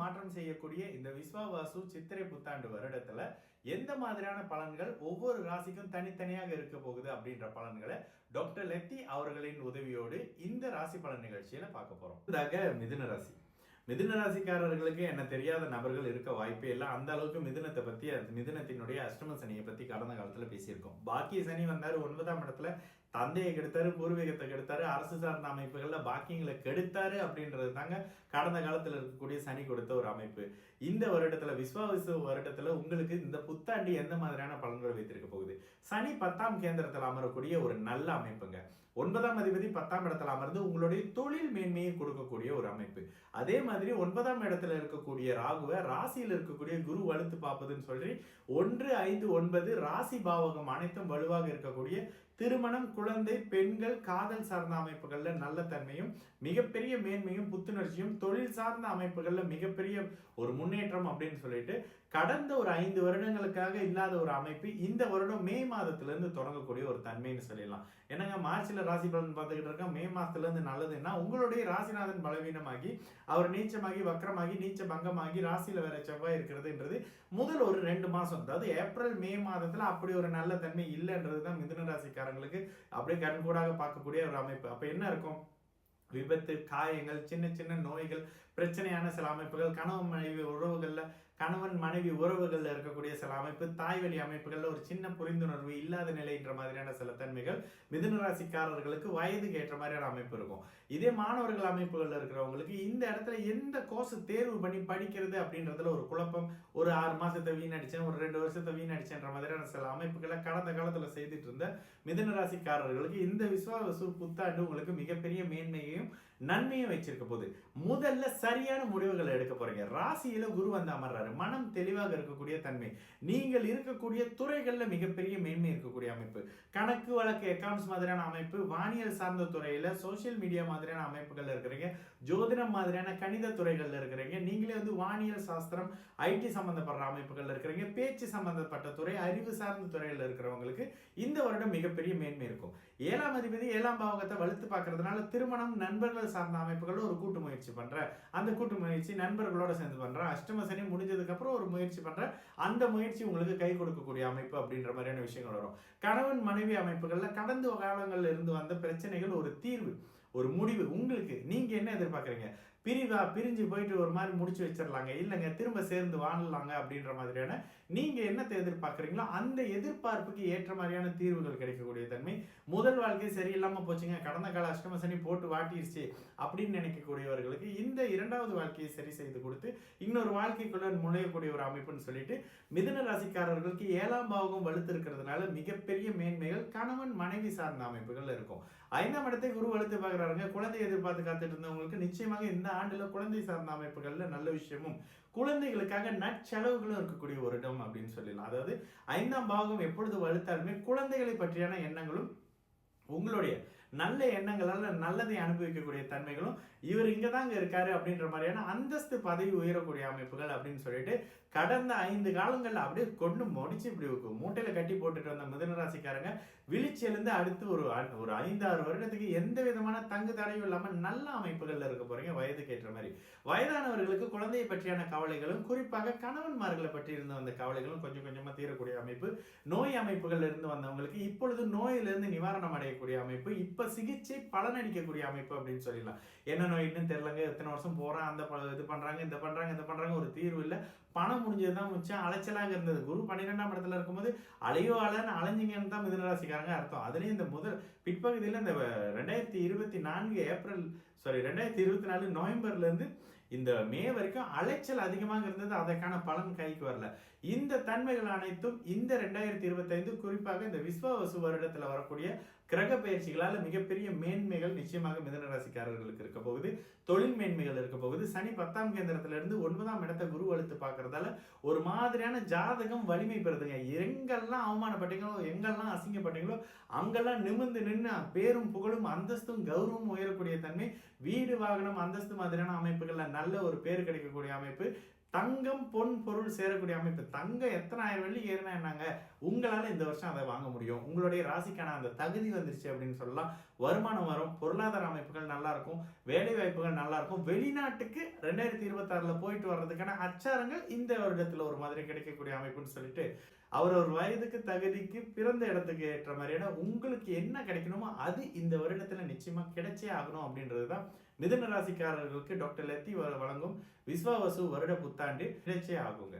மாற்றம் செய்யக்கூடிய இந்த விஸ்வாவாசு சித்திரை புத்தாண்டு வருடத்துல எந்த மாதிரியான பலன்கள் ஒவ்வொரு ராசிக்கும் தனித்தனியாக இருக்க போகுது அப்படின்ற பலன்களை டாக்டர் லெத்தி அவர்களின் உதவியோடு இந்த ராசி பலன் நிகழ்ச்சியில பார்க்க போறோம். மிதுன ராசி. மிதுன ராசிக்காரர்களுக்கு என்ன தெரியாத நபர்கள் இருக்க வாய்ப்பே இல்லை. அந்த அளவுக்கு மிதுனத்தை பத்தி, மிதுனத்தினுடைய அஷ்டம சனியை பத்தி கடந்த காலத்துல பேசியிருக்கோம். பாக்கிய சனி வந்தாரு 9ஆம் இடத்துல, தந்தையை கெடுத்தாரு, பூர்வீகத்தை கெடுத்தாரு, அரசு சார்ந்த அமைப்புகள்ல பாக்கியங்களை கெடுத்தாரு அப்படின்றது தாங்க கடந்த காலத்துல இருக்கக்கூடிய சனி கொடுத்த ஒரு அமைப்பு. இந்த வருடத்துல விஸ்வாவிசு வருடத்துல உங்களுக்கு இந்த புத்தாண்டு எந்த மாதிரியான பலன்கள் வைத்திருக்க போகுது? சனி 10ஆம் கேந்திரத்தில் அமரக்கூடிய ஒரு நல்ல அமைப்புங்க. 9ஆம் அதிபதி 10ஆம் இடத்துல அமர்ந்து உங்களுடைய தொழில் மேன்மையை கொடுக்கக்கூடிய ஒரு அமைப்பு. அதே மாதிரி 9ஆம் இடத்துல இருக்கக்கூடிய ராகுவை ராசியில் இருக்கக்கூடிய குரு வலுத்து பார்ப்பதுன்னு சொல்லி 1, 5, 9 ராசி பாவகம் அனைத்தும் வலுவாக இருக்கக்கூடிய திருமணம், குழந்தை, பெண்கள், காதல் சார்ந்த அமைப்புகள்ல நல்ல தன்மையும் மிகப்பெரிய மேன்மையும் புத்துணர்ச்சியும், தொழில் சார்ந்த அமைப்புகள்ல மிகப்பெரிய ஒரு முன்னேற்றம் அப்படின்னு சொல்லிட்டு கடந்த ஒரு 5 வருடங்களுக்காக இல்லாத ஒரு அமைப்பு இந்த வருடம் மே மாதத்திலிருந்து தொடங்கக்கூடிய ஒரு தன்மைன்னு சொல்லிடலாம். என்னங்க மார்ச்ல ராசி பலன் பார்த்துக்கிட்டு இருக்கோம், மே மாசத்துல இருந்து நல்லதுன்னா உங்களுடைய ராசிநாதன் பலவீனமாகி அவர் நீச்சமாகி வக்கரமாகி நீச்ச பங்கமாகி ராசியில வேற செவ்வாய் இருக்கிறதுன்றது முதல் ஒரு 2 மாசம், அதாவது ஏப்ரல் மே மாதத்துல அப்படி ஒரு நல்ல தன்மை இல்லைன்றதுதான் மிதுன ராசிக்காரங்களுக்கு அப்படியே கண்கூடாக பார்க்கக்கூடிய ஒரு அமைப்பு. அப்ப என்ன இருக்கும்? விபத்து, காயங்கள், சின்ன சின்ன நோய்கள், பிரச்சனையான சில அமைப்புகள், கணவன் மனைவி உறவுகள்ல இருக்கக்கூடிய சில அமைப்பு, தாய் வழி அமைப்புகள்ல ஒரு சின்ன புரிந்துணர்வு இல்லாத நிலைன்ற மாதிரியான சில தன்மைகள் மிதுன ராசிக்காரர்களுக்கு வயதுக்கு ஏற்ற மாதிரியான அமைப்பு இருக்கும். இதே மாணவர்கள் அமைப்புகள்ல இருக்கிறவங்களுக்கு இந்த இடத்துல எந்த கோர்ஸ் தேர்வு பண்ணி படிக்கிறது அப்படின்றதுல ஒரு குழப்பம், ஒரு 6 மாசத்தை வீணடிச்சேன், ஒரு 2 வருஷத்தை வீணடிச்சேன்ற மாதிரியான சில அமைப்புகளை கடந்த காலத்துல செய்துட்டு இருந்த மிதுன ராசிக்காரர்களுக்கு இந்த விஸ்வாவசு புத்தாண்டு உங்களுக்கு மிகப்பெரிய மேன்மையையும் நன்மையும் வச்சிருக்க போது. முதல்ல சரியான முடிவுகளை எடுக்க போறீங்க. ராசியில குரு வந்து அமர்றாரு, மனம் தெளிவாக இருக்கக்கூடிய தன்மை, நீங்கள் இருக்கக்கூடிய துறைகள்ல மிகப்பெரிய மேன்மை இருக்கக்கூடிய அமைப்பு, கணக்கு வழக்கு அக்கவுண்ட்ஸ் மாதிரியான அமைப்பு, வானியல் சார்ந்த துறையில, சோசியல் மீடியா மாதிரியான அமைப்புகள்ல இருக்கிறீங்க, ஜோதிடம் மாதிரியான கணித துறைகள்ல இருக்கிறீங்க, நீங்களே வந்து வானியல் சாஸ்திரம் ஐடி சம்பந்தப்படுற அமைப்புகள்ல இருக்கிறீங்க, பேச்சு சம்பந்தப்பட்ட துறை, அறிவு சார்ந்த துறையில இருக்கிறவங்களுக்கு இந்த வருடம் மிகப்பெரிய மேன்மை இருக்கும். 7ஆம் அதிபதி 7ஆம் பாவகத்தை வலுத்து பார்க்கறதுனால திருமணம், நண்பர்கள் சார்ந்த அமைப்புகள் ஒரு கூட்டு முயற்சி பண்ற, அந்த கூட்டு முயற்சி நண்பர்களோட சேர்ந்து பண்ற, அஷ்டம சனி முடிஞ்சதுக்கு அப்புறம் ஒரு முயற்சி பண்ற, அந்த முயற்சி உங்களுக்கு கை கொடுக்கக்கூடிய அமைப்பு அப்படின்ற மாதிரியான விஷயங்கள் வரும். கணவன் மனைவி அமைப்புகள்ல கடந்த காலங்கள்ல இருந்து வந்த பிரச்சனைகள் ஒரு தீர்வு, ஒரு முடிவு. உங்களுக்கு நீங்க என்ன எதிர்பார்க்குறீங்க? பிரிஞ்சு போயிட்டு ஒரு மாதிரி முடிச்சு வச்சிடலாங்க, இல்லைங்க திரும்ப சேர்ந்து வாழலாங்க அப்படின்ற மாதிரியான நீங்க என்னத்தை எதிர்பார்க்குறீங்களோ அந்த எதிர்பார்ப்புக்கு ஏற்ற மாதிரியான தீர்வுகள் கிடைக்கக்கூடிய தன்மை. முதல் வாழ்க்கை சரியில்லாம போச்சுங்க, கடந்த கால அஷ்டம சனி போட்டு வாட்டிருச்சு அப்படின்னு நினைக்கக்கூடியவர்களுக்கு இந்த 2வது வாழ்க்கையை சரி செய்து கொடுத்து இன்னொரு வாழ்க்கைக்குள்ள நுழையக்கூடிய ஒரு அமைப்புன்னு சொல்லிட்டு மிதுன ராசிக்காரர்களுக்கு 7ஆம் பாவகம் வலுத்து இருக்கிறதுனால மிகப்பெரிய மேன்மைகள் கணவன் மனைவி சார்ந்த அமைப்புகள் இருக்கும். 5ஆம் இடத்தை குரு வலுத்து பார்க்குறாருங்க. குழந்தை எதிர்பார்த்து காத்துட்டு இருந்தவங்களுக்கு நிச்சயமாக இந்த ஆண்டுல குழந்தை சார்ந்த அமைப்புகள்ல நல்ல விஷயமும் குழந்தைகளுக்காக நற்செலவுகளும் இருக்கக்கூடிய ஒரு இடம் அப்படின்னு சொல்லலாம். அதாவது 5ஆம் பாவகம் எப்பொழுது வலுத்தாலுமே குழந்தைகளை பற்றியான எண்ணங்களும் உங்களுடைய நல்ல எண்ணங்களால நல்லதை அனுபவிக்கக்கூடிய தன்மைகளும், இவர் இங்கதாங்க இருக்காரு அப்படின்ற மாதிரியான அந்தஸ்து பதவி உயரக்கூடிய அமைப்புகள் அப்படின்னு சொல்லிட்டு கடந்த 5 காலங்கள்ல அப்படியே கொண்டு முடிச்சு இப்படி மூட்டையில கட்டி போட்டுட்டு வந்த மிதுன ராசிக்காரங்க விழிச்சு எழுந்து அடுத்து ஒரு 5-6 வருடத்துக்கு எந்த விதமான தங்கு தடையும் இல்லாம நல்ல அமைப்புகள்ல இருக்க போறீங்க. வயதுக்கு ஏற்ற மாதிரி வயதானவர்களுக்கு குழந்தையை பற்றியான கவலைகளும், குறிப்பாக கணவன்மார்களை பற்றி இருந்து வந்த கவலைகளும் கொஞ்சம் கொஞ்சமா தீரக்கூடிய அமைப்பு. நோய் அமைப்புகள் இருந்து வந்தவங்களுக்கு இப்பொழுது நோயிலிருந்து நிவாரணம் அடையக்கூடிய அமைப்பு, இப்ப சிகிச்சை பலனடிக்கக்கூடிய அமைப்பு அப்படின்னு சொல்லலாம். என்ன நோயின்னு தெரியலங்க, எத்தனை வருஷம் போறான், அந்த இது பண்றாங்க இந்த பண்றாங்க ஒரு தீர்வு இல்லை, பணம் முடிஞ்சதுதான் மிச்சம், அலைச்சலாக இருந்தது. குரு 12ஆம் இடத்துல இருக்கும்போது அலைஞ்சிங்கன்னு தான் மிதுன ராசிக்காரங்க அர்த்தம். அதுலயும் இந்த பிற்பகுதியில் இந்த 2024 நவம்பர்ல இருந்து இந்த மே வரைக்கும் அலைச்சல் அதிகமாக இருந்தது, அதற்கான பலன் கைக்கு வரல. இந்த தன்மைகள் அனைத்தும் இந்த 2025 குறிப்பாக இந்த விஸ்வாவசு வருடத்துல வரக்கூடிய கிரக பயிற்சிகளால மிகப்பெரிய மேன்மைகள் நிச்சயமாக மிதுன ராசிக்காரர்களுக்கு இருக்க போகுது. தொழில் மேன்மைகள் இருக்க போகுது. சனி 10ஆம் கேந்திரத்துல இருந்து 9ஆம் இடத்தை குரு வலுத்து பார்க்கறதால ஒரு மாதிரியான ஜாதகம் வலிமை பெறுதுங்க. எங்கெல்லாம் அவமானப்பட்டீங்களோ, எங்கெல்லாம் அசிங்கப்பட்டீங்களோ அங்கெல்லாம் நிமிர்ந்து நின்று பேரும் புகழும் அந்தஸ்தும் கௌரவம் உயரக்கூடிய தன்மை, வீடு வாகனம் அந்தஸ்து மாதிரியான அமைப்புகள்ல நல்ல ஒரு பேர் கிடைக்கக்கூடிய அமைப்பு, தங்கம் பொன் பொருள் சேரக்கூடிய அமைப்பு. தங்கம் எத்தனை ஆயிரம் வெள்ளி ஏறினா என்னங்க, உங்களால இந்த வருஷம் அதை வாங்க முடியும். உங்களுடைய ராசிக்கான அந்த தகுதி வந்துருச்சு அப்படின்னு சொல்லலாம். வருமானம் வரும், பொருளாதார அமைப்புகள் நல்லா இருக்கும், வேலை வாய்ப்புகள் நல்லா இருக்கும். வெளிநாட்டுக்கு 2026ல போயிட்டு வர்றதுக்கான அச்சாரங்கள் இந்த வருடத்துல ஒரு மாதிரி கிடைக்கக்கூடிய அமைப்புன்னு சொல்லிட்டு, அவர் ஒரு வயதுக்கு தகுதிக்கு பிறந்த இடத்துக்கு ஏற்ற மாதிரியான உங்களுக்கு என்ன கிடைக்கணுமோ அது இந்த வருடத்துல நிச்சயமா கிடைச்சே ஆகணும் அப்படின்றதுதான் மிதுன ராசிக்காரர்களுக்கு டாக்டர் லத்தி வழங்கும் விஸ்வாவசு வருட புத்தாண்டு கிடைச்சே ஆகுங்க.